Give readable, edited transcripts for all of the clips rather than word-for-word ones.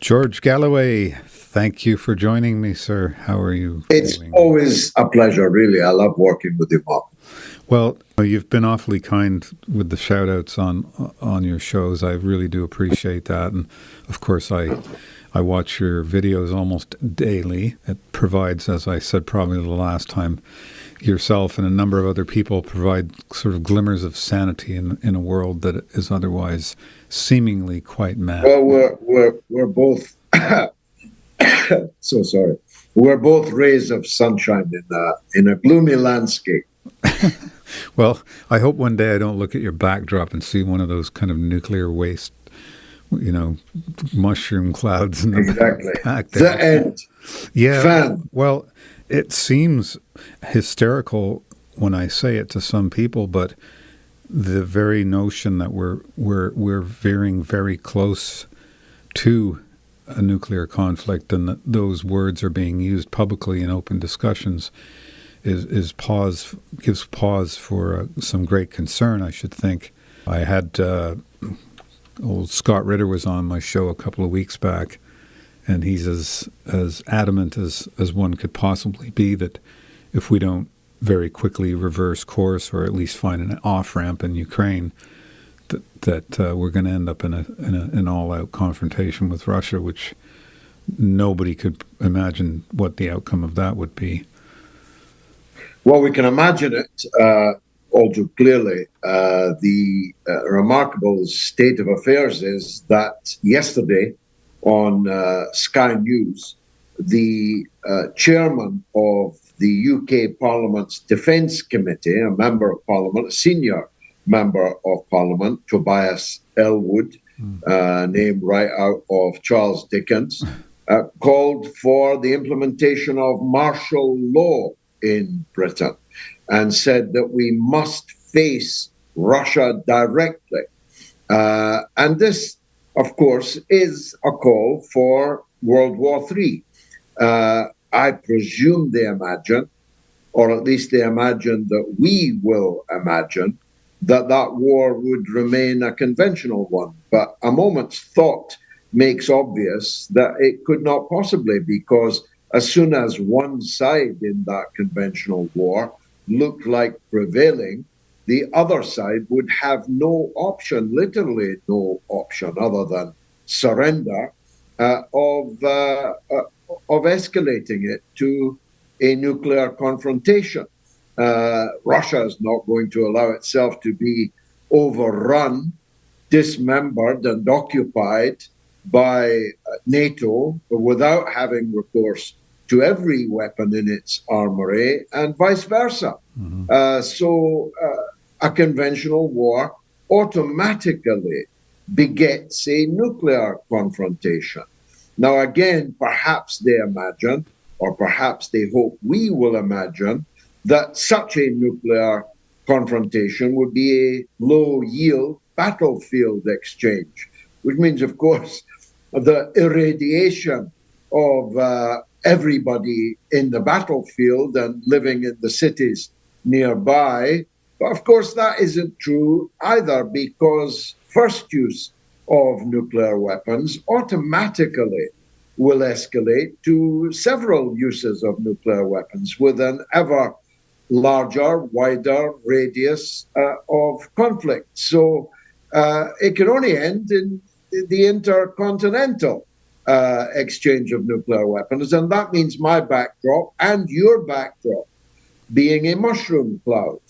George Galloway, thank you for joining me, sir. How are you It's doing? always a pleasure, really. I love working with you, Mark. Well, you've been awfully kind with the shout-outs on your shows. I really do appreciate that. And, of course, I watch your videos almost daily. It provides, as I said probably the last time, yourself and a number of other people provide sort of glimmers of sanity in a world that is otherwise seemingly quite mad. Well, we're both so sorry. We're both rays of sunshine in a gloomy landscape. Well, I hope one day I don't look at your backdrop and see one of those kind of nuclear waste, mushroom clouds in the Exactly. back there. The end. Yeah. Fan. Well, it seems hysterical when I say it to some people, but the very notion that we're veering very close to a nuclear conflict and that those words are being used publicly in open discussions gives pause for some great concern, I should think. I had old Scott Ritter was on my show a couple of weeks back, and he's as adamant as one could possibly be that if we don't very quickly reverse course or at least find an off-ramp in Ukraine, that we're going to end up in an all-out confrontation with Russia, which nobody could imagine what the outcome of that would be. Well, we can imagine it all too clearly. The remarkable state of affairs is that yesterday on Sky News, the chairman of the UK Parliament's Defence Committee, a member of Parliament, a senior member of Parliament, Tobias Ellwood, named right out of Charles Dickens, called for the implementation of martial law in Britain and said that we must face Russia directly. And this, of course, is a call for World War III. I presume they imagine, or at least they imagine that we will imagine, that war would remain a conventional one. But a moment's thought makes obvious that it could not possibly, because as soon as one side in that conventional war looked like prevailing, the other side would have no option, literally no option, other than surrender, of escalating it to a nuclear confrontation. Russia is not going to allow itself to be overrun, dismembered, and occupied by NATO without having recourse to every weapon in its armory, and vice versa. Mm-hmm. So a conventional war automatically begets a nuclear confrontation. Now, again, perhaps they imagine, or perhaps they hope we will imagine, that such a nuclear confrontation would be a low-yield battlefield exchange, which means, of course, the irradiation of everybody in the battlefield and living in the cities nearby. But of course, that isn't true either, because first use of nuclear weapons automatically will escalate to several uses of nuclear weapons with an ever larger, wider radius of conflict. So it can only end in the intercontinental exchange of nuclear weapons. And that means my backdrop and your backdrop being a mushroom cloud.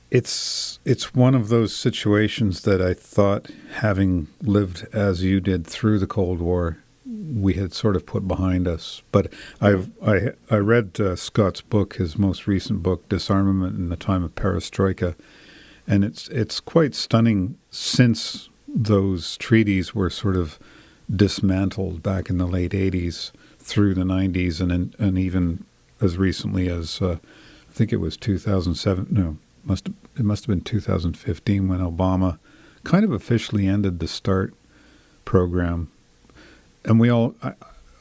It's one of those situations that I thought, having lived as you did through the Cold War, we had sort of put behind us. But I read Scott's book, his most recent book, Disarmament in the Time of Perestroika, and it's quite stunning since those treaties were sort of dismantled back in the late 80s through the 90s and even as recently as I think it was 2007. No, it must have been 2015 when Obama kind of officially ended the START program. And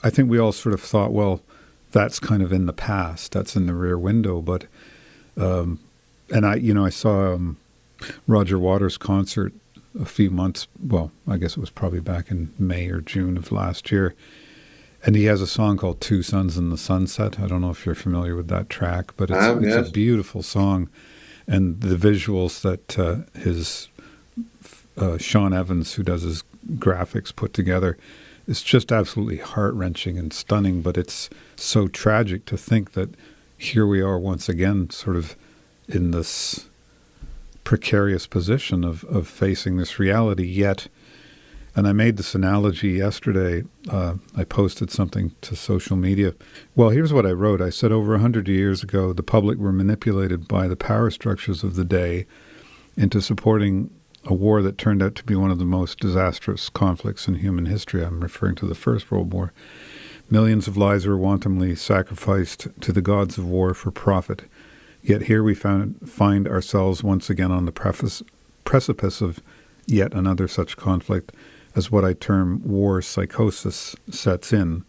I think we all sort of thought, well, that's kind of in the past. That's in the rear window. But, and I saw Roger Waters' concert a few months, well, I guess it was probably back in May or June of last year. And he has a song called Two Suns in the Sunset. I don't know if you're familiar with that track, but it's a Yes. beautiful song. And the visuals that his Sean Evans, who does his graphics, put together, it's just absolutely heart-wrenching and stunning. But it's so tragic to think that here we are once again sort of in this precarious position of facing this reality yet. And I made this analogy yesterday. I posted something to social media. Well, here's what I wrote. I said over 100 years ago, the public were manipulated by the power structures of the day into supporting a war that turned out to be one of the most disastrous conflicts in human history. I'm referring to the First World War. Millions of lives were wantonly sacrificed to the gods of war for profit. Yet here we find ourselves once again on the precipice of yet another such conflict, as what I term war psychosis sets in.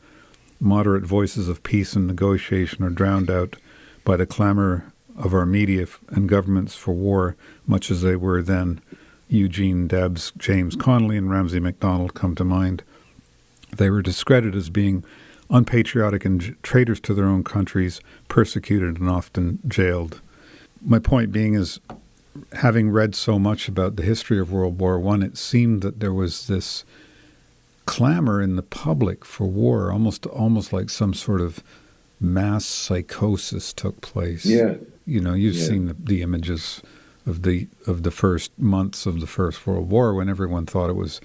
Moderate voices of peace and negotiation are drowned out by the clamor of our media and governments for war, much as they were then. Eugene Debs, James Connolly, and Ramsay MacDonald come to mind. They were discredited as being unpatriotic and traitors to their own countries, persecuted and often jailed. My point being is, having read so much about the history of World War I, it seemed that there was this clamor in the public for war, almost like some sort of mass psychosis took place. Yeah. You know, you've seen the images of the first months of the First World War when everyone thought it was,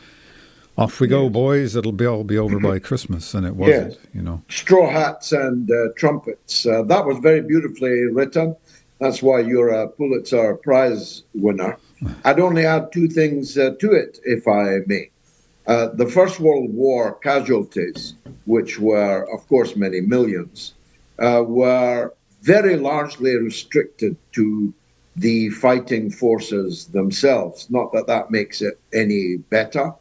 off we go, boys, it'll all be over by Christmas, and it wasn't, you know. Straw hats and trumpets. That was very beautifully written. That's why you're a Pulitzer Prize winner. I'd only add two things to it, if I may. The First World War casualties, which were, of course, many millions, were very largely restricted to the fighting forces themselves. Not that that makes it any better,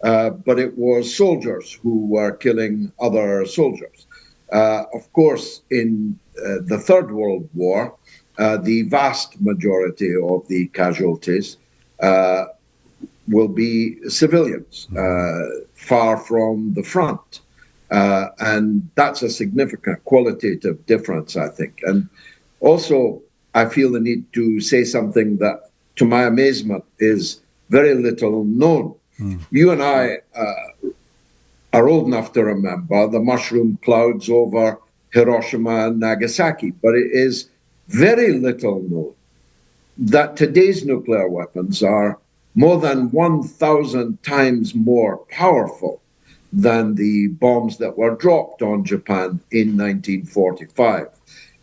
but it was soldiers who were killing other soldiers. Of course, in the Third World War, the vast majority of the casualties will be civilians, far from the front. And that's a significant qualitative difference, I think. And also, I feel the need to say something that, to my amazement, is very little known. You and I are old enough to remember the mushroom clouds over Hiroshima and Nagasaki, but it is very little known that today's nuclear weapons are more than 1,000 times more powerful than the bombs that were dropped on Japan in 1945,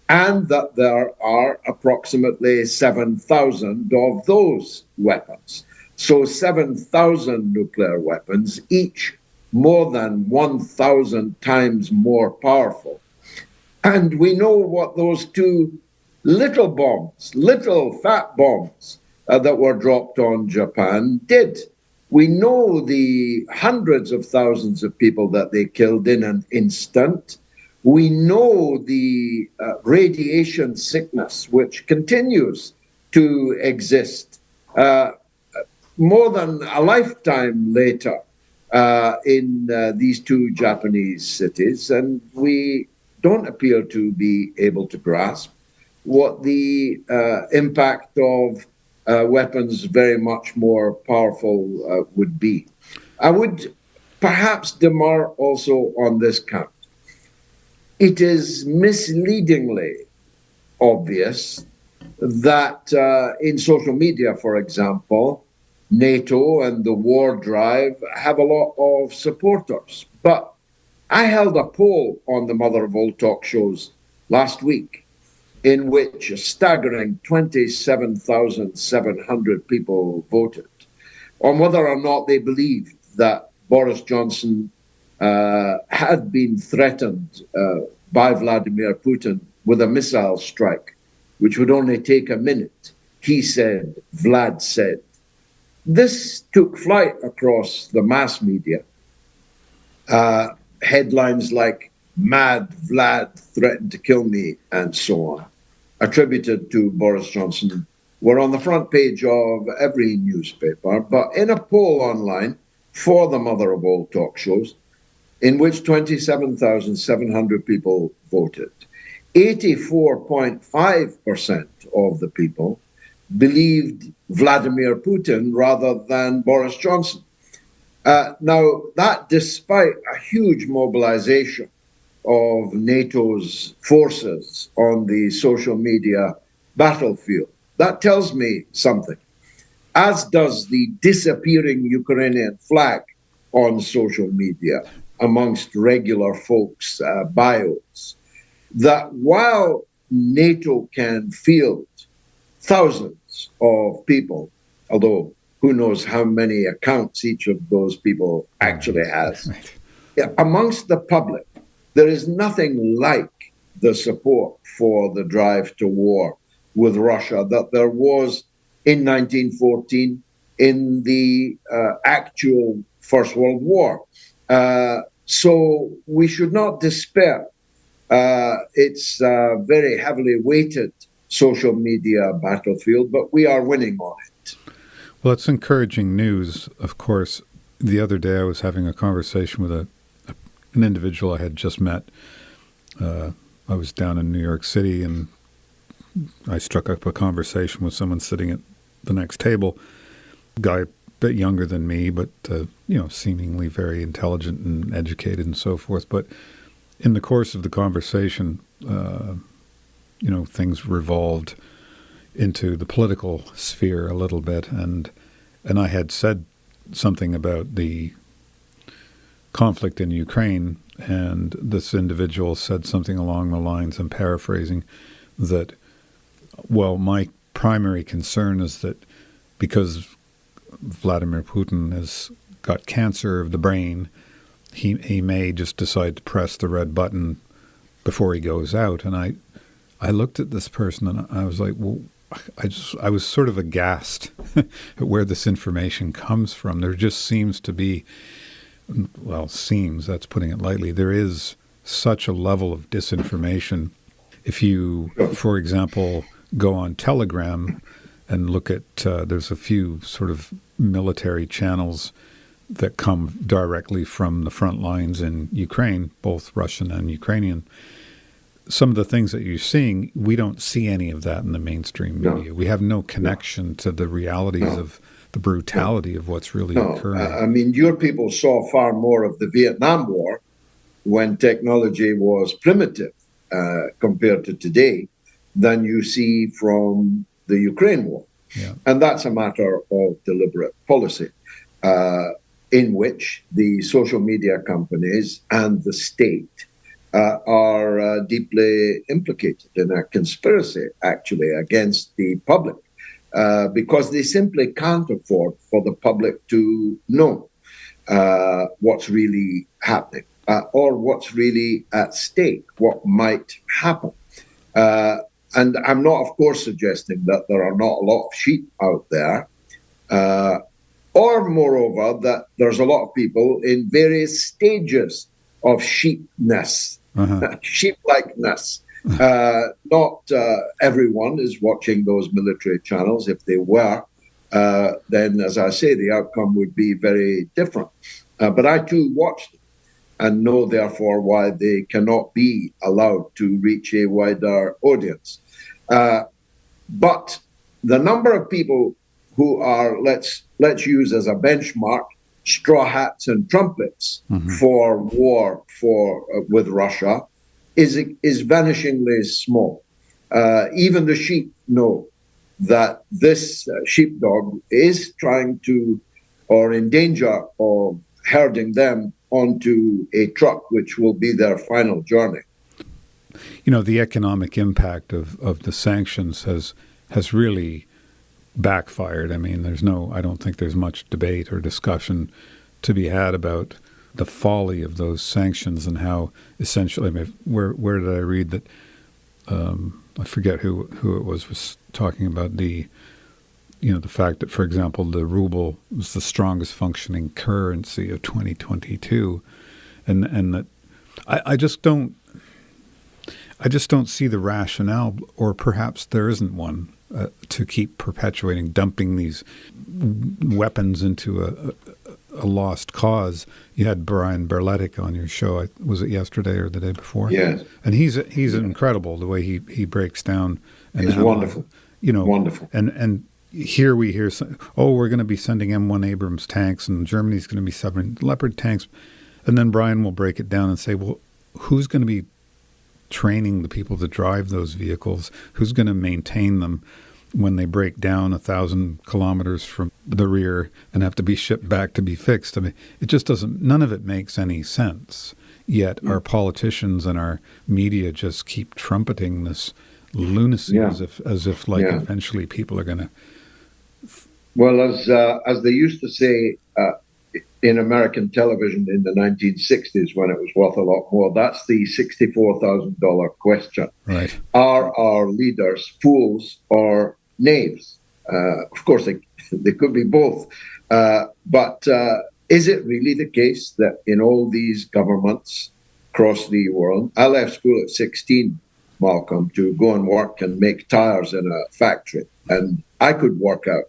and that there are approximately 7,000 of those weapons. So 7,000 nuclear weapons, each more than 1,000 times more powerful. And we know what those two little bombs, little fat bombs that were dropped on Japan did. We know the hundreds of thousands of people that they killed in an instant. We know the radiation sickness, which continues to exist more than a lifetime later in these two Japanese cities. And we don't appear to be able to grasp what the impact of weapons very much more powerful would be. I would perhaps demur also on this count. It is misleadingly obvious that in social media, for example, NATO and the war drive have a lot of supporters. But I held a poll on the mother of all talk shows last week, in which a staggering 27,700 people voted on whether or not they believed that Boris Johnson had been threatened by Vladimir Putin with a missile strike, which would only take a minute. He said, Vlad said. This took flight across the mass media. Headlines like, Mad Vlad threatened to kill me, and so on, attributed to Boris Johnson were on the front page of every newspaper, but in a poll online for the mother of all talk shows, in which 27,700 people voted, 84.5% of the people believed Vladimir Putin rather than Boris Johnson. Now, that despite a huge mobilization of NATO's forces on the social media battlefield, that tells me something, as does the disappearing Ukrainian flag on social media amongst regular folks' bios, that while NATO can field thousands of people, although who knows how many accounts each of those people actually has, amongst the public, there is nothing like the support for the drive to war with Russia that there was in 1914 in the actual First World War. So we should not despair. It's a very heavily weighted social media battlefield, but we are winning on it. Well, it's encouraging news, of course. The other day I was having a conversation with an individual I had just met. I was down in New York City, and I struck up a conversation with someone sitting at the next table, a guy a bit younger than me, but seemingly very intelligent and educated and so forth. But in the course of the conversation, things revolved into the political sphere a little bit, and I had said something about the conflict in Ukraine, and this individual said something along the lines, I'm paraphrasing, that, well, my primary concern is that because Vladimir Putin has got cancer of the brain, he may just decide to press the red button before he goes out. And I looked at this person and I was like, well, I was sort of aghast at where this information comes from. There just seems to be, that's putting it lightly, there is such a level of disinformation. If you, for example, go on Telegram and look at, there's a few sort of military channels that come directly from the front lines in Ukraine, both Russian and Ukrainian. Some of the things that you're seeing, we don't see any of that in the mainstream media. No. We have no connection to the realities of the brutality of what's really occurring. I mean, your people saw far more of the Vietnam War when technology was primitive compared to today than you see from the Ukraine war. Yeah. And that's a matter of deliberate policy in which the social media companies and the state are deeply implicated in a conspiracy, actually, against the public, because they simply can't afford for the public to know what's really happening or what's really at stake, what might happen. And I'm not, of course, suggesting that there are not a lot of sheep out there, or moreover, that there's a lot of people in various stages of sheepness. Sheep-likeness. Not everyone is watching those military channels. If they were, then, as I say, the outcome would be very different. But I, too, watch them and know, therefore, why they cannot be allowed to reach a wider audience. But the number of people who are, let's use as a benchmark, straw hats and trumpets for war with Russia is vanishingly small. Even the sheep know that this sheepdog is trying to, or in danger of herding them onto a truck, which will be their final journey. The economic impact of the sanctions has really backfired. I mean, I don't think there's much debate or discussion to be had about the folly of those sanctions and how essentially, where did I read that, I forget who it was talking about the fact that, for example, the ruble was the strongest functioning currency of 2022, and that I just don't see the rationale, or perhaps there isn't one, to keep perpetuating, dumping these weapons into a lost cause. You had Brian Berletic on your show. Was it yesterday or the day before? Yes. And he's incredible the way he breaks down. And it's wonderful. Wonderful. And here we hear, we're going to be sending M1 Abrams tanks, and Germany's going to be sending Leopard tanks. And then Brian will break it down and say, well, who's going to be training the people to drive those vehicles? Who's going to maintain them when they break down 1,000 kilometers from the rear and have to be shipped back to be fixed? I mean, it just doesn't, none of it makes any sense. Yet our politicians and our media just keep trumpeting this lunacy as if eventually people are going to. Well, as they used to say in American television in the 1960s, when it was worth a lot more, that's the $64,000 question. Right. Are our leaders fools or knaves? Of course, they could be both. But is it really the case that in all these governments across the world, I left school at 16, Malcolm, to go and work and make tires in a factory. And I could work out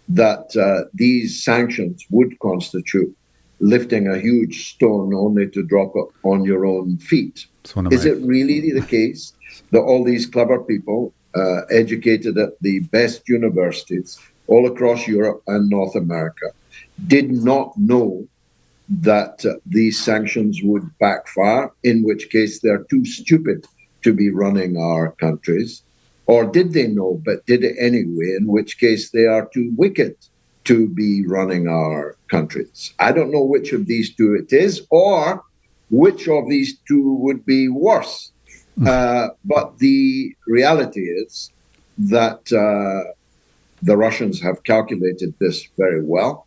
that these sanctions would constitute lifting a huge stone only to drop it on your own feet. Is it really the case that all these clever people, educated at the best universities all across Europe and North America, did not know that these sanctions would backfire, in which case they're too stupid to be running our countries? Or did they know but did it anyway, in which case they are too wicked to be running our countries? I don't know which of these two it is, or which of these two would be worse. But the reality is that the Russians have calculated this very well.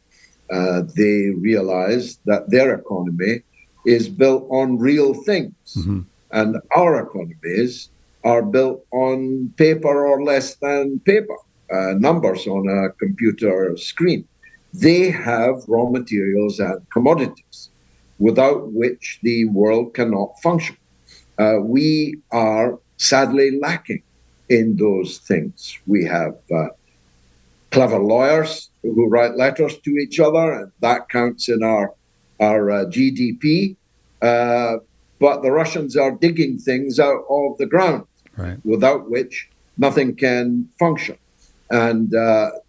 They realize that their economy is built on real things. Mm-hmm. And our economies are built on paper or less than paper, numbers on a computer screen. They have raw materials and commodities without which the world cannot function. We are sadly lacking in those things. We have clever lawyers who write letters to each other, and that counts in our GDP. But the Russians are digging things out of the ground, right, without which nothing can function. And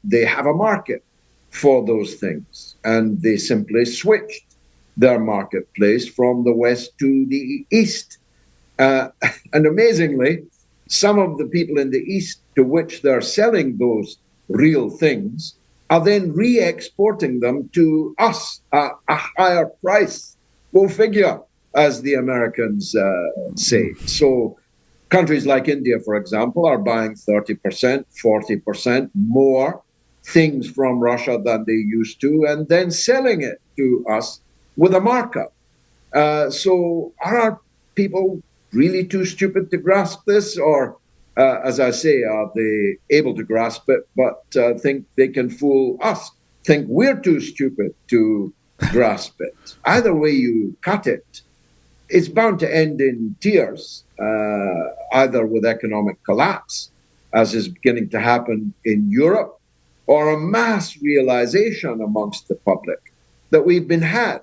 they have a market for those things. And they simply switched their marketplace from the west to the east. And amazingly, some of the people in the east to which they're selling those real things are then re-exporting them to us at a higher price. Go figure, as the Americans say. So countries like India, for example, are buying 30%, 40% more things from Russia than they used to, and then selling it to us with a markup. So are our people really too stupid to grasp this? Or, as I say, are they able to grasp it, but think they can fool us? Think we're too stupid to grasp it? Either way you cut it, it's bound to end in tears, either with economic collapse, as is beginning to happen in Europe, or a mass realization amongst the public that we've been had.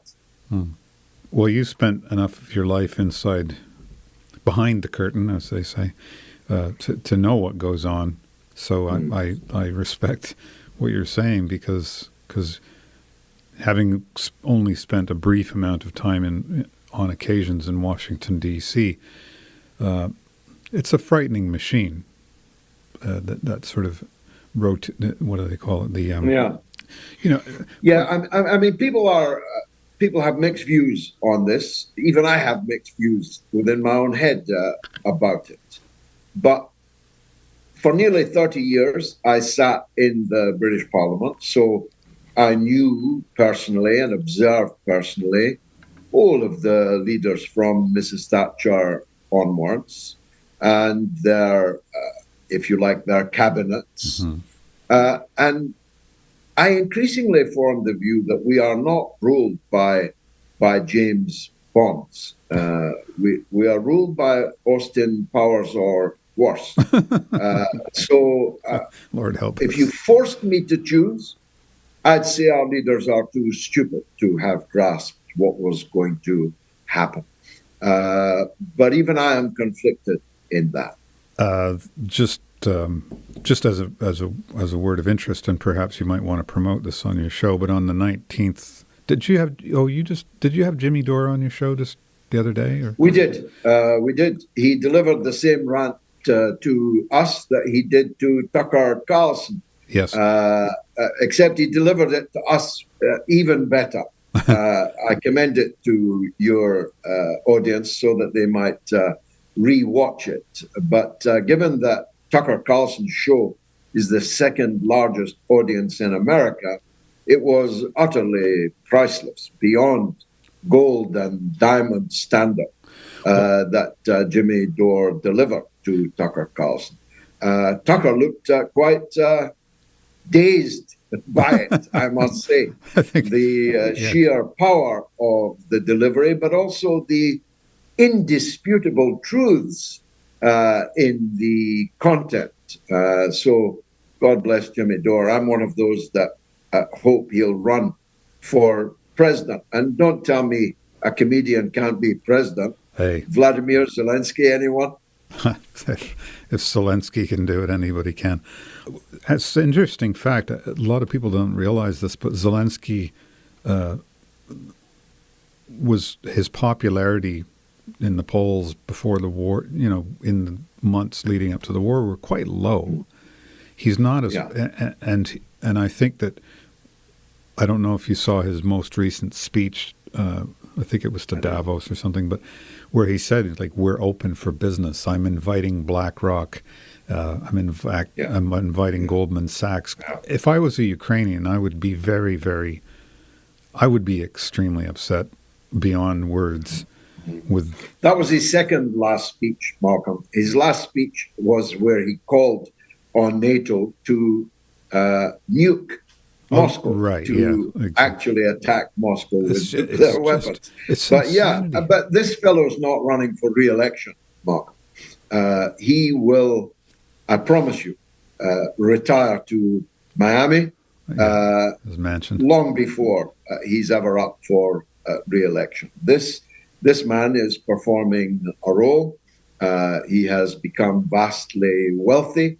Well, you spent enough of your life behind the curtain, as they say, to know what goes on. So I respect what you're saying because having only spent a brief amount of time on occasions in Washington, D.C., it's a frightening machine. That sort of what do they call it? I mean, people have mixed views on this. Even I have mixed views within my own head about it. But for nearly 30 years, I sat in the British Parliament, so I knew personally and observed personally all of the leaders from Mrs. Thatcher onwards and their, if you like, their cabinets. Mm-hmm. And I increasingly formed the view that we are not ruled by James Bonds. We are ruled by Austin Powers or worse. So Lord help if us. you forced me to choose, I'd say our leaders are too stupid to have grasped what was going to happen. But even I am conflicted in that. Just as a word of interest, and perhaps you might want to promote this on your show. But on the 19th, did you have Jimmy Dore on your show just the other day? Or? We did. He delivered the same rant to us that he did to Tucker Carlson. Yes. Except he delivered it to us even better. I commend it to your audience so that they might re-watch it. But given that Tucker Carlson's show is the second largest audience in America, it was utterly priceless, beyond gold and diamond standard that Jimmy Dore delivered to Tucker Carlson. Tucker looked quite dazed by it, I must say. I think, the sheer power of the delivery, but also the indisputable truths in the content. So God bless Jimmy Dore. I'm one of those that hope he'll run for president. And don't tell me a comedian can't be president. Hey. Vladimir Zelensky, anyone? If Zelensky can do it, anybody can. It's an interesting fact. A lot of people don't realize this, but Zelensky was his popularity in the polls before the war, in the months leading up to the war, were quite low. He's not as, and I think that, I don't know if you saw his most recent speech. I think it was to Davos or something, but where he said, like, we're open for business. I'm inviting BlackRock. I'm inviting Goldman Sachs. If I was a Ukrainian, I would be I would be extremely upset beyond words. That was his second last speech, Malcolm. His last speech was where he called on NATO to nuke Moscow, actually attack Moscow with their weapons. But this fellow's not running for re-election, Mark. He will, I promise you, retire to Miami as mentioned, long before he's ever up for re-election. This man is performing a role. He has become vastly wealthy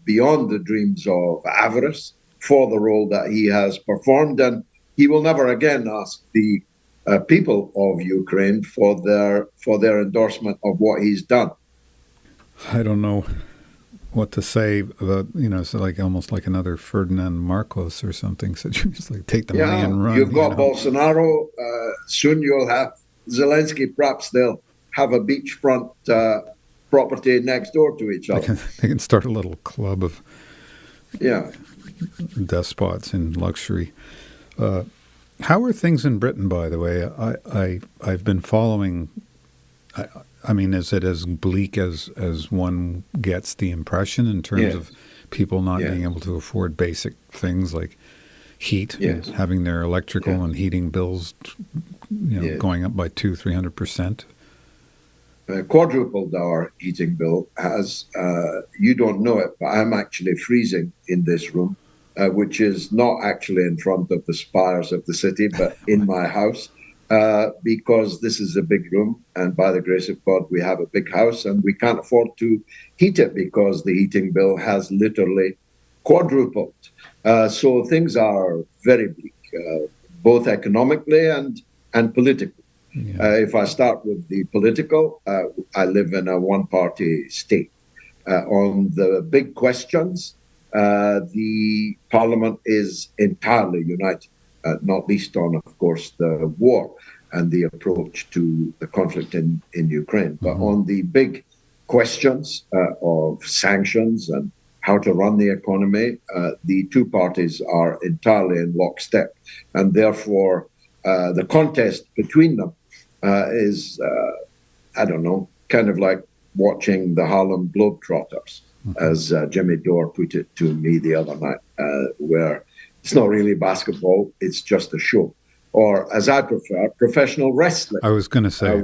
beyond the dreams of avarice, for the role that he has performed, and he will never again ask the people of Ukraine for their endorsement of what he's done. I don't know what to say about, it's like almost like another Ferdinand Marcos or something. So just like take the money and run. You've got Bolsonaro. Soon you'll have Zelensky. Perhaps they'll have a beachfront property next door to each other. They can start a little club of despots in luxury. How are things in Britain, by the way? I've been following. I mean, is it as bleak as one gets the impression in terms of people not being able to afford basic things like heat, and having their electrical and heating bills, going up by 200-300%? Quadrupled our heating bill. As you don't know it, but I'm actually freezing in this room, which is not actually in front of the spires of the city, but in my house, because this is a big room, and by the grace of God, we have a big house, and we can't afford to heat it because the heating bill has literally quadrupled. So things are very bleak, both economically and politically. If I start with the political, I live in a one-party state. On the big questions, the parliament is entirely united, not least on, of course, the war and the approach to the conflict in Ukraine. But on the big questions of sanctions and how to run the economy, the two parties are entirely in lockstep. And therefore, the contest between them is, kind of like watching the Harlem Globetrotters, as Jimmy Dore put it to me the other night, where it's not really basketball, it's just a show. Or, as I prefer, professional wrestling. I was going to say.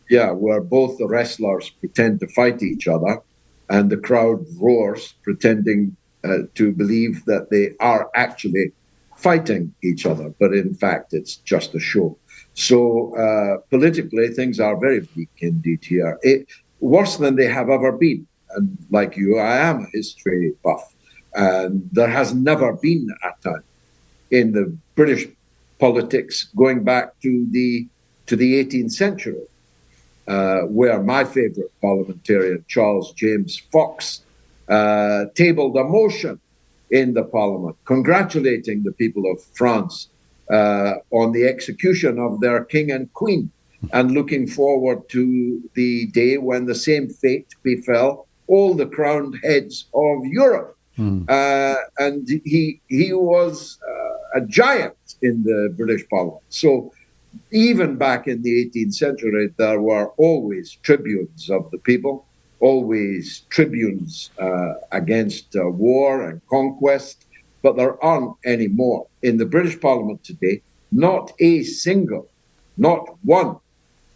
Yeah, where both the wrestlers pretend to fight each other and the crowd roars, pretending to believe that they are actually fighting each other. But in fact, it's just a show. So politically, things are very bleak indeed here. Worse than they have ever been. And like you, I am a history buff. And there has never been a time in the British politics going back to the 18th century, where my favorite parliamentarian, Charles James Fox, tabled a motion in the parliament congratulating the people of France on the execution of their king and queen, and looking forward to the day when the same fate befell all the crowned heads of Europe. And he was a giant in the British Parliament. So even back in the 18th century, there were always tribunes of the people, always tribunes against war and conquest, but there aren't any more. In the British Parliament today, not a single, not one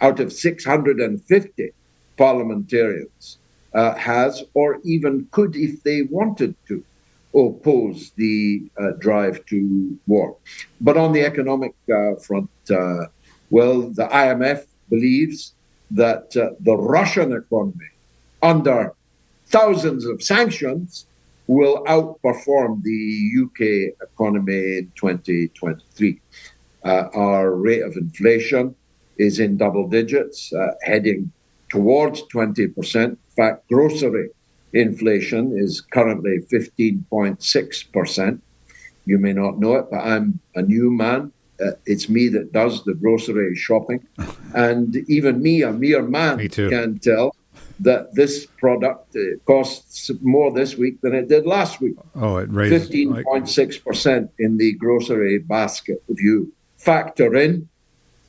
out of 650 parliamentarians has or even could, if they wanted to, oppose the drive to war. But on the economic front, well, the IMF believes that the Russian economy, under thousands of sanctions, will outperform the UK economy in 2023. Our rate of inflation is in double digits, heading towards 20%. In fact, grocery inflation is currently 15.6%. You may not know it, but I'm a new man. It's me that does the grocery shopping. And even me, a mere man, can tell that this product costs more this week than it did last week. Oh, it raised 15.6% in the grocery basket. If you factor in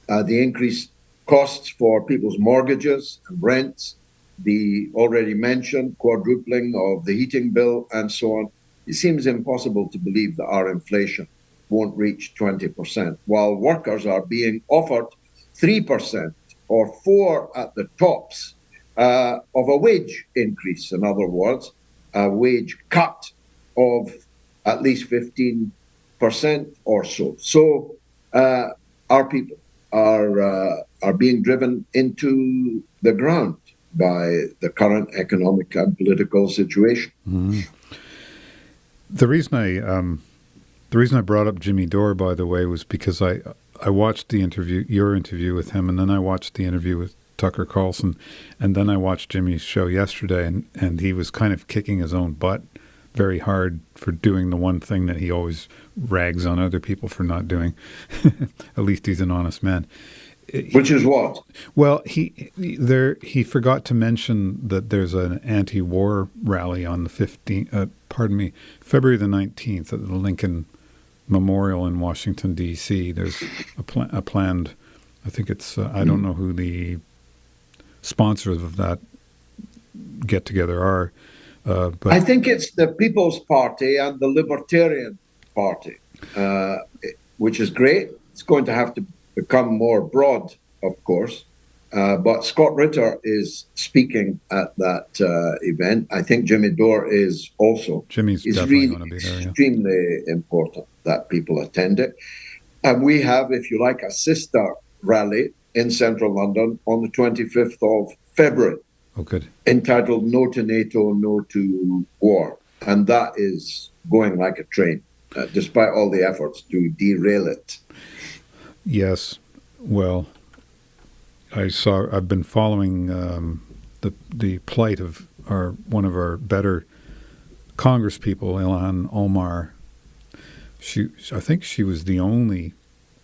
the increased costs for people's mortgages and rents, the already mentioned quadrupling of the heating bill and so on, it seems impossible to believe that our inflation won't reach 20%, while workers are being offered 3% or 4% at the tops of a wage increase. In other words, a wage cut of at least 15% or so. So our people are being driven into the ground by the current economic and political situation. Mm-hmm. The reason I brought up Jimmy Dore, by the way, was because I watched your interview with him, and then I watched the interview with Tucker Carlson, and then I watched Jimmy's show yesterday, and he was kind of kicking his own butt very hard for doing the one thing that he always rags on other people for not doing. At least he's an honest man. Which is what? Well, he forgot to mention that there's an anti-war rally on the February the 19th at the Lincoln Memorial in Washington, D.C. There's a planned, I think it's, I don't know who the sponsors of that get-together are. But I think it's the People's Party and the Libertarian Party, which is great. It's going to have to become more broad, of course. But Scott Ritter is speaking at that event. I think Jimmy Dore is also. Jimmy's it's definitely really going to be there. Extremely important that people attend it. And we have, if you like, a sister rally in central London on the 25th of February. Oh, good. Entitled No to NATO, No to War. And that is going like a train, despite all the efforts to derail it. Yes. Well, I've been following the plight of one of our better Congress people, Ilhan Omar. I think she was the only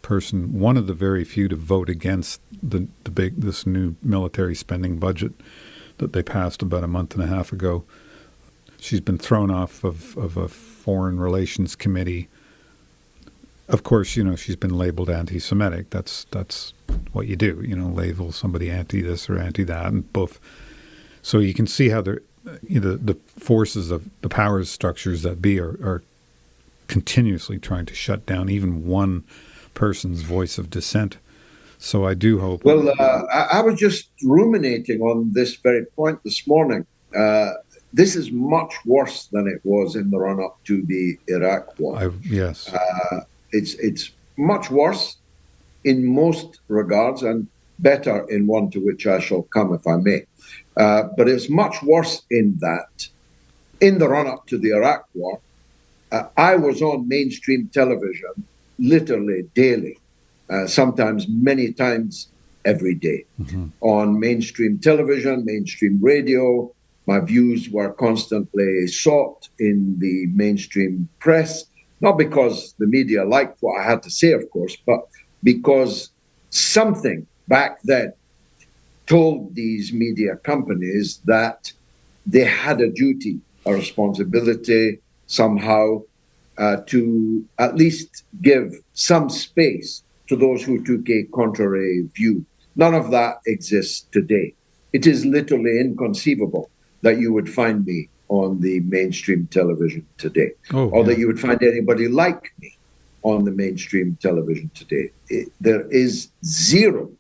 person, one of the very few, to vote against this new military spending budget that they passed about a month and a half ago. She's been thrown off of a foreign relations committee. Of course, she's been labeled anti-Semitic. That's what you do, label somebody anti-this or anti-that, and both. So you can see how the forces of the power structures that be are continuously trying to shut down even one person's voice of dissent. So I do hope. Well, I was just ruminating on this very point this morning. This is much worse than it was in the run-up to the Iraq War. Yes. It's much worse in most regards and better in one to which I shall come if I may. But it's much worse in that in the run-up to the Iraq War, I was on mainstream television literally daily, sometimes many times every day. On mainstream television, mainstream radio. My views were constantly sought in the mainstream press, not because the media liked what I had to say, of course, but because something back then told these media companies that they had a duty, a responsibility somehow to at least give some space to those who took a contrary view. None of that exists today. It is literally inconceivable that you would find me on the mainstream television today, or that you would find anybody like me on the mainstream television today. There is zero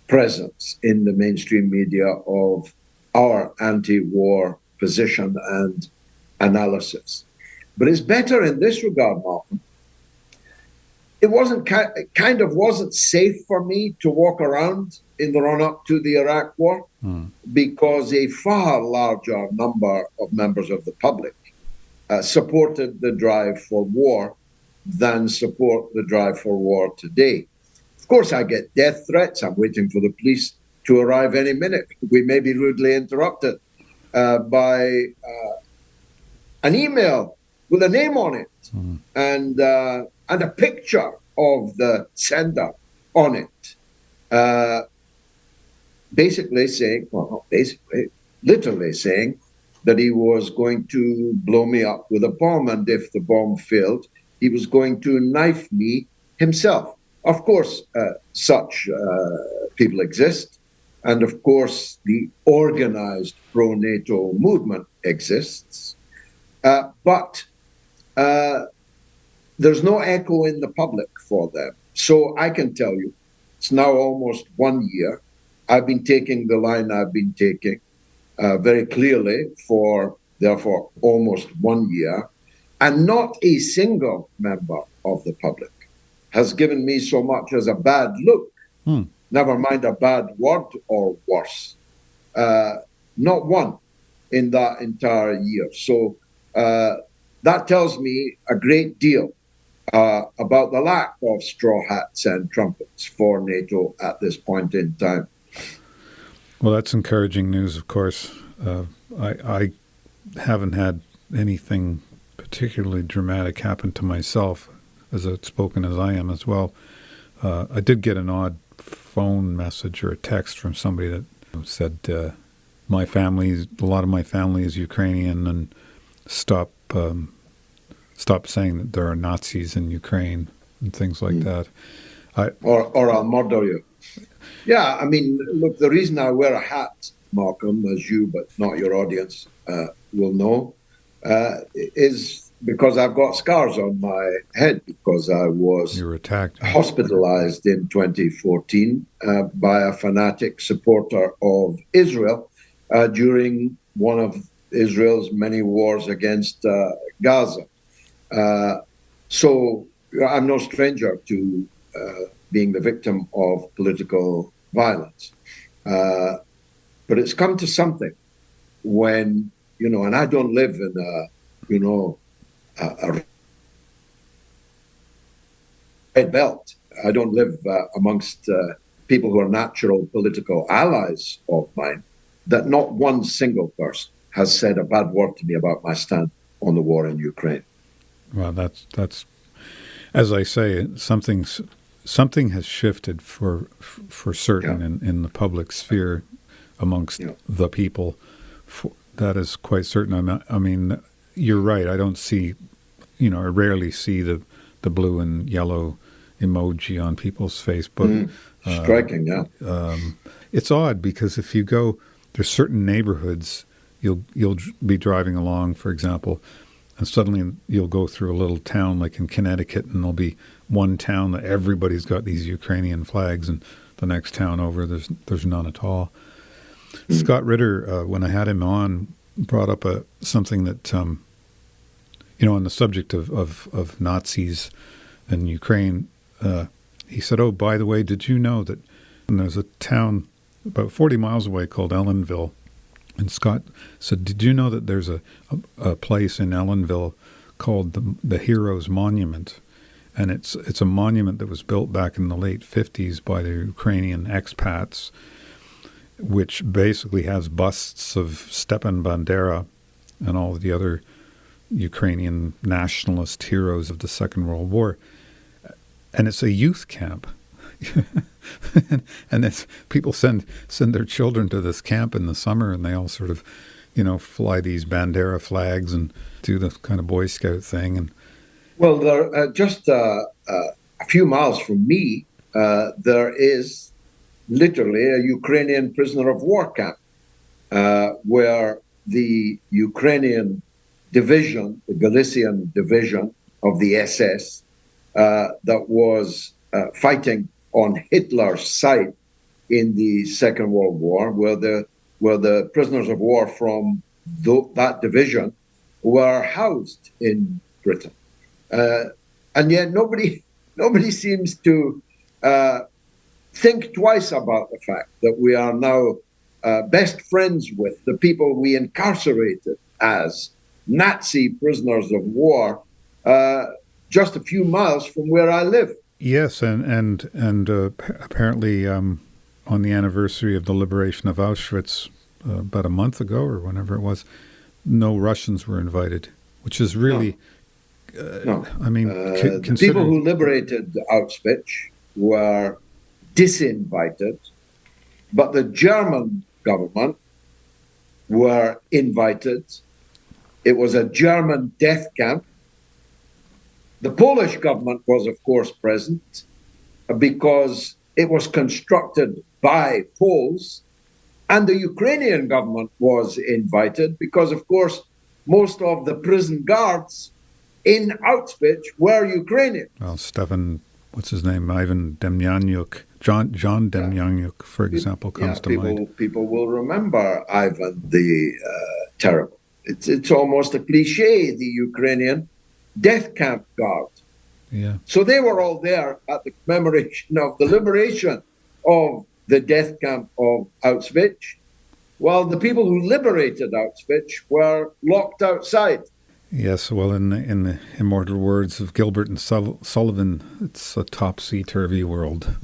presence in the mainstream media of our anti-war position and analysis. But it's better in this regard, Malcolm. It kind of wasn't safe for me to walk around in the run-up to the Iraq War because a far larger number of members of the public supported the drive for war than support the drive for war today. Of course, I get death threats. I'm waiting for the police to arrive any minute. We may be rudely interrupted by an email with a name on it and a picture of the sender on it. Basically saying, well, not basically, literally saying that he was going to blow me up with a bomb, and if the bomb failed, he was going to knife me himself. Of course, such people exist, and of course, the organized pro-NATO movement exists, but there's no echo in the public for them. So I can tell you, it's now almost 1 year. I've been taking the line I've been taking very clearly for, therefore, almost 1 year. And not a single member of the public has given me so much as a bad look, never mind a bad word or worse. Not one in that entire year. So that tells me a great deal about the lack of straw hats and trumpets for NATO at this point in time. Well, that's encouraging news, of course. I haven't had anything particularly dramatic happen to myself, as outspoken as I am as well. I did get an odd phone message or a text from somebody that said, a lot of my family is Ukrainian, and stop saying that there are Nazis in Ukraine and things like that. Or I'll murder you. Yeah, I mean, look, the reason I wear a hat, Malcolm, as you, but not your audience, will know, is because I've got scars on my head because I was hospitalized in 2014 by a fanatic supporter of Israel during one of Israel's many wars against Gaza. So I'm no stranger to being the victim of political violence. But it's come to something when, and I don't live in a red belt. I don't live amongst people who are natural political allies of mine, that not one single person has said a bad word to me about my stand on the war in Ukraine. Well, that's as I say, something has shifted for certain in the public sphere amongst the people. That is quite certain. I mean, you're right. I don't see, I rarely see the blue and yellow emoji on people's Facebook. Striking, yeah. It's odd because if you go, there's certain neighborhoods you'll be driving along, for example, and suddenly you'll go through a little town like in Connecticut, and there'll be one town that everybody's got these Ukrainian flags, and the next town over, there's none at all. Scott Ritter, when I had him on, brought up something that, on the subject of Nazis in Ukraine. He said, "Oh, by the way, did you know that there's a town about 40 miles away called Ellenville?" And Scott said, "Did you know that there's a place in Ellenville called the Heroes Monument? And it's a monument that was built back in the late 50s by the Ukrainian expats, which basically has busts of Stepan Bandera and all of the other Ukrainian nationalist heroes of the Second World War. And it's a youth camp." and it's, people send their children to this camp in the summer, and they all sort of, fly these Bandera flags and do the kind of Boy Scout thing. And well, there just a few miles from me, there is literally a Ukrainian prisoner of war camp, where the Ukrainian division, the Galician division of the SS, that was fighting on Hitler's side in the Second World War, where the prisoners of war from that division were housed in Britain, and yet nobody seems to think twice about the fact that we are now best friends with the people we incarcerated as Nazi prisoners of war just a few miles from where I live. Yes, and apparently on the anniversary of the liberation of Auschwitz about a month ago or whenever it was, no Russians were invited, which is really, no. The people who liberated Auschwitz were disinvited, but the German government were invited. It was a German death camp. The Polish government was, of course, present because it was constructed by Poles, and the Ukrainian government was invited because, of course, most of the prison guards in Auschwitz were Ukrainian. Well, Stefan, what's his name? Ivan Demjanjuk, John Demjanjuk, for example, comes to mind. People will remember Ivan the Terrible. It's almost a cliche, the Ukrainian death camp guard. Yeah. So they were all there at the commemoration of the liberation of the death camp of Auschwitz, while the people who liberated Auschwitz were locked outside. Yes, well, in the immortal words of Gilbert and Sullivan, it's a topsy-turvy world,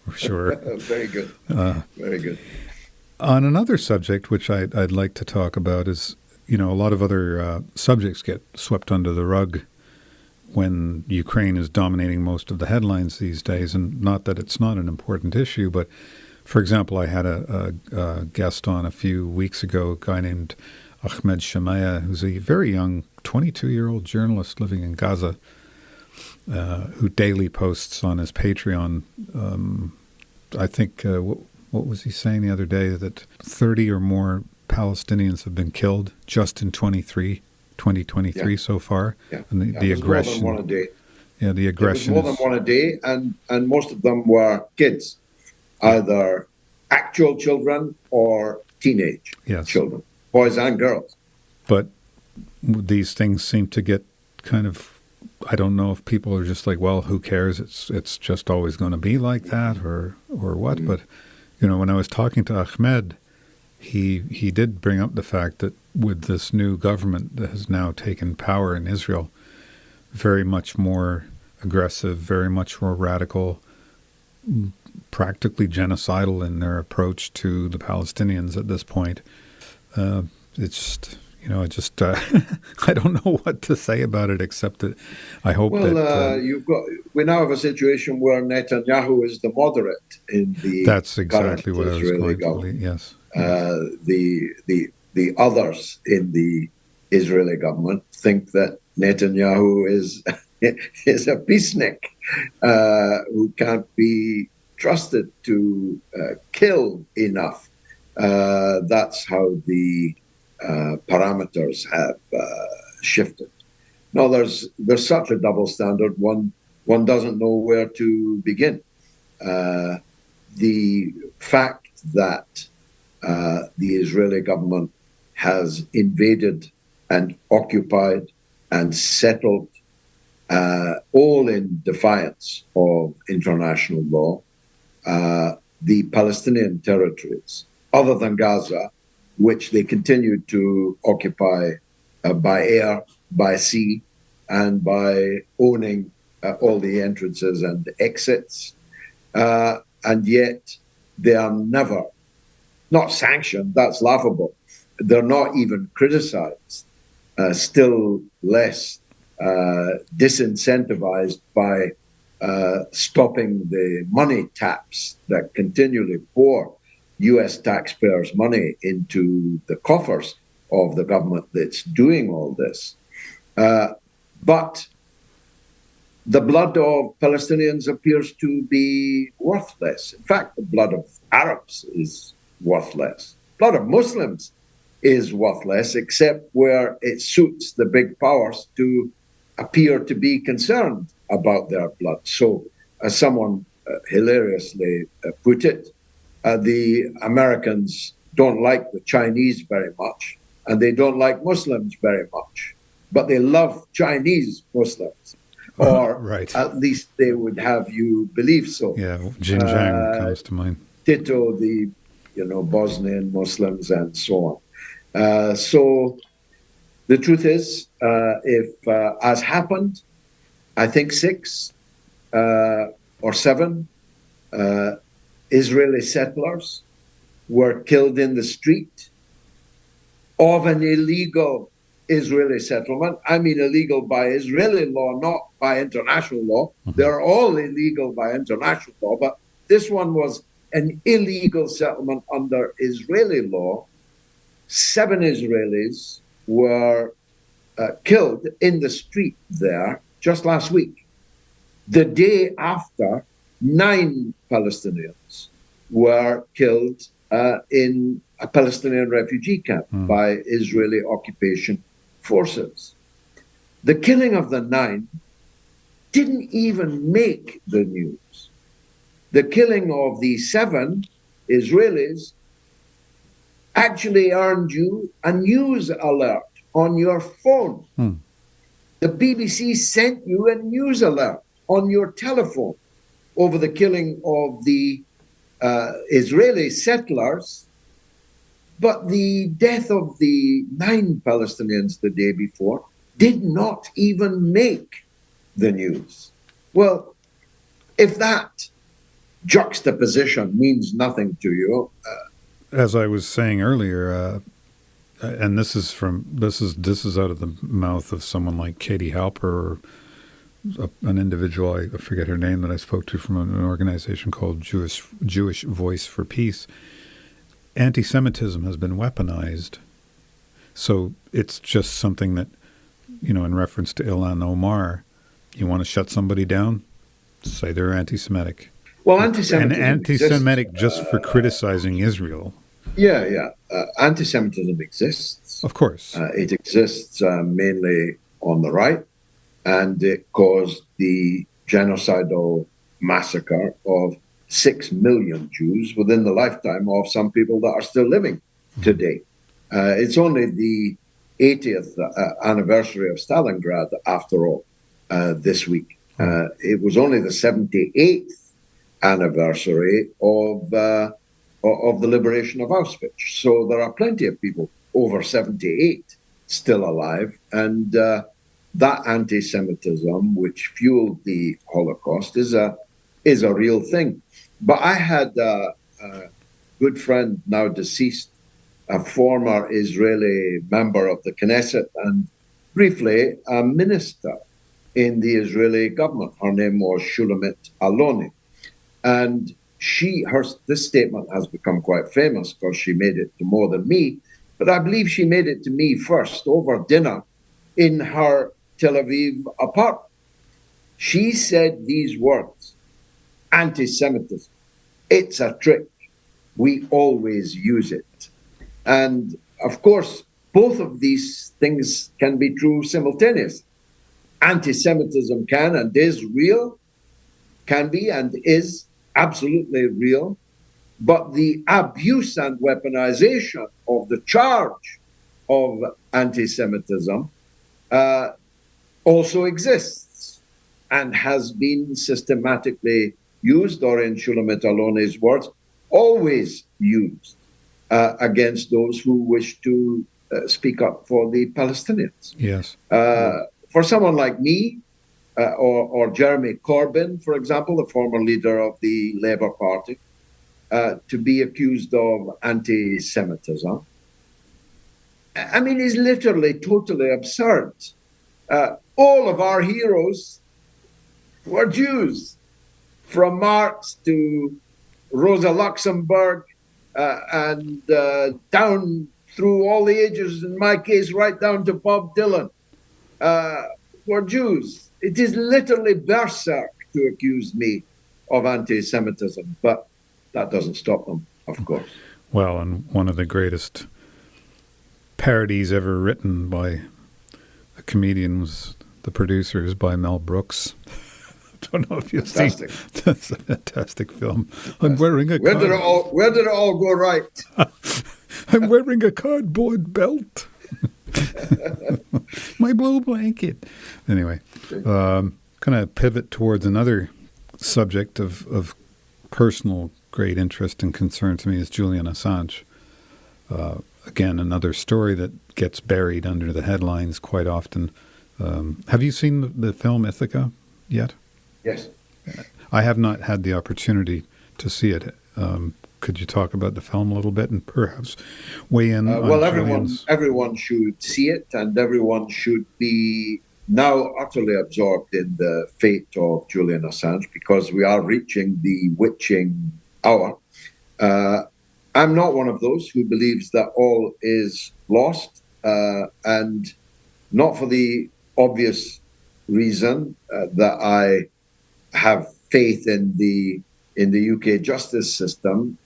for sure. Very good. Very good. On another subject, which I'd like to talk about is, a lot of other subjects get swept under the rug when Ukraine is dominating most of the headlines these days, and not that it's not an important issue, but, for example, I had a guest on a few weeks ago, a guy named Ahmed Shemaya, who's a very young 22-year-old journalist living in Gaza, who daily posts on his Patreon. I think, what was he saying the other day, that 30 or more Palestinians have been killed just in 2023 so far. Yeah. And the aggression. More than one a day. Yeah, the aggression. More than one a day, and most of them were kids, either actual children or teenage children, boys and girls. But these things seem to get kind of, I don't know if people are just like, well, who cares? It's just always going to be like that or what. But, when I was talking to Ahmed, he did bring up the fact that with this new government that has now taken power in Israel, very much more aggressive, very much more radical, practically genocidal in their approach to the Palestinians at this point. It's just, I don't know what to say about it except that I hope we now have a situation where Netanyahu is the moderate in the That's exactly what Israeli I was going to, yes. The others in the Israeli government think that Netanyahu is a peacenik who can't be trusted to kill enough. That's how the parameters have shifted. No, there's such a double standard. One doesn't know where to begin. the fact that the Israeli government has invaded and occupied and settled, all in defiance of international law, the Palestinian territories, other than Gaza, which they continue to occupy by air, by sea, and by owning all the entrances and exits. And yet they are never, not sanctioned, that's laughable. They're not even criticized, still less disincentivized by stopping the money taps that continually pour US taxpayers' money into the coffers of the government that's doing all this. But the blood of Palestinians appears to be worthless. In fact, the blood of Arabs is worthless. Blood of Muslims is worthless, except where it suits the big powers to appear to be concerned about their blood. So, as someone hilariously put it, the Americans don't like the Chinese very much, and they don't like Muslims very much, but they love Chinese Muslims, or right. at least they would have you believe so. Yeah, Xinjiang comes to mind. Ditto the, Bosnian Muslims and so on. So the truth is, if as happened, I think 6 or 7 Israeli settlers were killed in the street of an illegal Israeli settlement. I mean illegal by Israeli law, not by international law. Mm-hmm. They're all illegal by international law, but this one was an illegal settlement under Israeli law. 7 Israelis were killed in the street there just last week. The day after, 9 Palestinians were killed in a Palestinian refugee camp by Israeli occupation forces. The killing of the 9 didn't even make the news. The killing of the 7 Israelis actually earned you a news alert on your phone. The BBC sent you a news alert on your telephone over the killing of the Israeli settlers, but the death of the 9 Palestinians the day before did not even make the news. Well, if that juxtaposition means nothing to you, as I was saying earlier, and this is out of the mouth of someone like Katie Halper, or an individual, I forget her name, that I spoke to from an organization called Jewish Voice for Peace. Anti-Semitism has been weaponized. So it's just something that, in reference to Ilhan Omar, you want to shut somebody down, say they're anti-Semitic. Well, anti-Semitism and anti-Semitic exists, just for criticizing Israel. Yeah. Anti-Semitism exists. Of course. It exists mainly on the right, and it caused the genocidal massacre of 6 million Jews within the lifetime of some people that are still living today. It's only the 80th anniversary of Stalingrad, after all, this week. It was only the 78th anniversary of the liberation of Auschwitz. So there are plenty of people over 78 still alive, and that anti-Semitism, which fueled the Holocaust, is a real thing. But I had a good friend, now deceased, a former Israeli member of the Knesset, and briefly a minister in the Israeli government. Her name was Shulamit Aloni. And this statement has become quite famous because she made it to more than me, but I believe she made it to me first over dinner in her Tel Aviv apartment. She said these words: anti-Semitism, it's a trick. We always use it. And of course, both of these things can be true simultaneously. Anti-Semitism can and is real, can be and is absolutely real, but the abuse and weaponization of the charge of anti-Semitism also exists and has been systematically used, or in Shulamit Alone's words, always used against those who wish to speak up for the Palestinians. Yes. For someone like me, or Jeremy Corbyn, for example, the former leader of the Labour Party, to be accused of anti-Semitism, I mean, is literally totally absurd. All of our heroes were Jews, from Marx to Rosa Luxemburg, and down through all the ages, in my case, right down to Bob Dylan, were Jews. It is literally berserk to accuse me of anti-Semitism, but that doesn't stop them, of course. Well, and one of the greatest parodies ever written by a comedian was The Producers by Mel Brooks. Don't know if you've seen. That's a fantastic film. I'm wearing a. Where did it all go right? I'm wearing a cardboard belt. My blue blanket. Anyway, kind of pivot towards another subject of personal great interest and concern to me is Julian Assange. Again, another story that gets buried under the headlines quite often. Have you seen the film Ithaca yet? Yes. I have not had the opportunity to see it. Could you talk about the film a little bit and perhaps weigh in? Well, everyone should see it, and everyone should be now utterly absorbed in the fate of Julian Assange, because we are reaching the witching hour. I'm not one of those who believes that all is lost, and not for the obvious reason that I have faith in the UK justice system,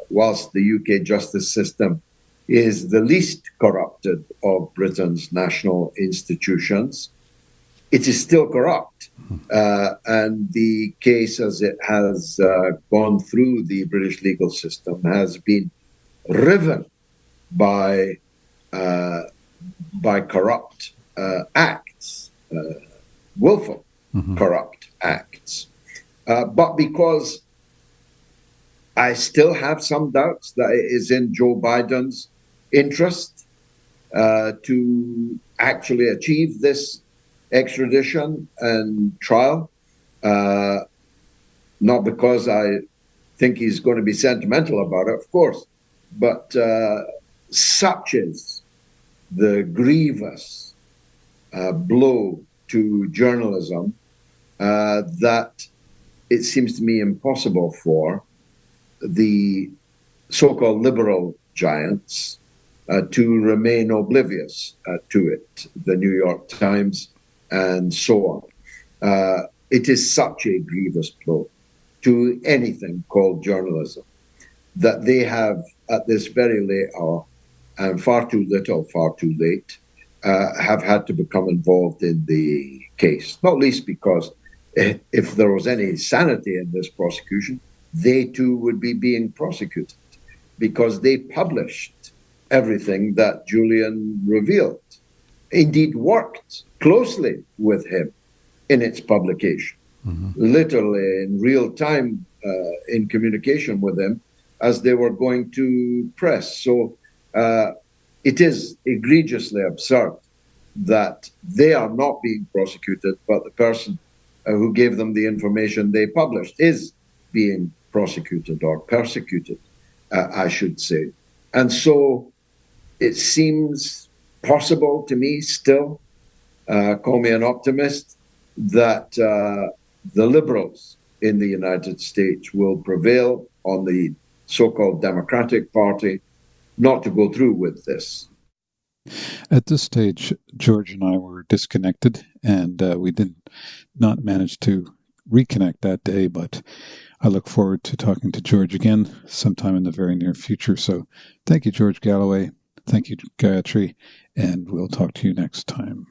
whilst the UK justice system is the least corrupted of Britain's national institutions, it is still corrupt. And the case, as it has gone through the British legal system, has been riven by corrupt acts, willful corrupt acts. But because I still have some doubts that it is in Joe Biden's interest to actually achieve this extradition and trial, not because I think he's going to be sentimental about it, of course, but such is the grievous blow to journalism that it seems to me impossible for the so-called liberal giants to remain oblivious to it, the New York Times and so on. It is such a grievous blow to anything called journalism that they have, at this very late hour, and far too little, far too late, have had to become involved in the case, not least because if there was any sanity in this prosecution, they too would be being prosecuted because they published everything that Julian revealed, indeed worked closely with him in its publication, literally in real time in communication with him as they were going to press. So it is egregiously absurd that they are not being prosecuted, but the person who gave them the information they published is being prosecuted or persecuted, I should say. And so it seems possible to me still, call me an optimist, that the liberals in the United States will prevail on the so-called Democratic Party not to go through with this. At this stage, George and I were disconnected, and we did not manage to reconnect that day, but I look forward to talking to George again sometime in the very near future. So thank you, George Galloway. Thank you, Gayatri, and we'll talk to you next time.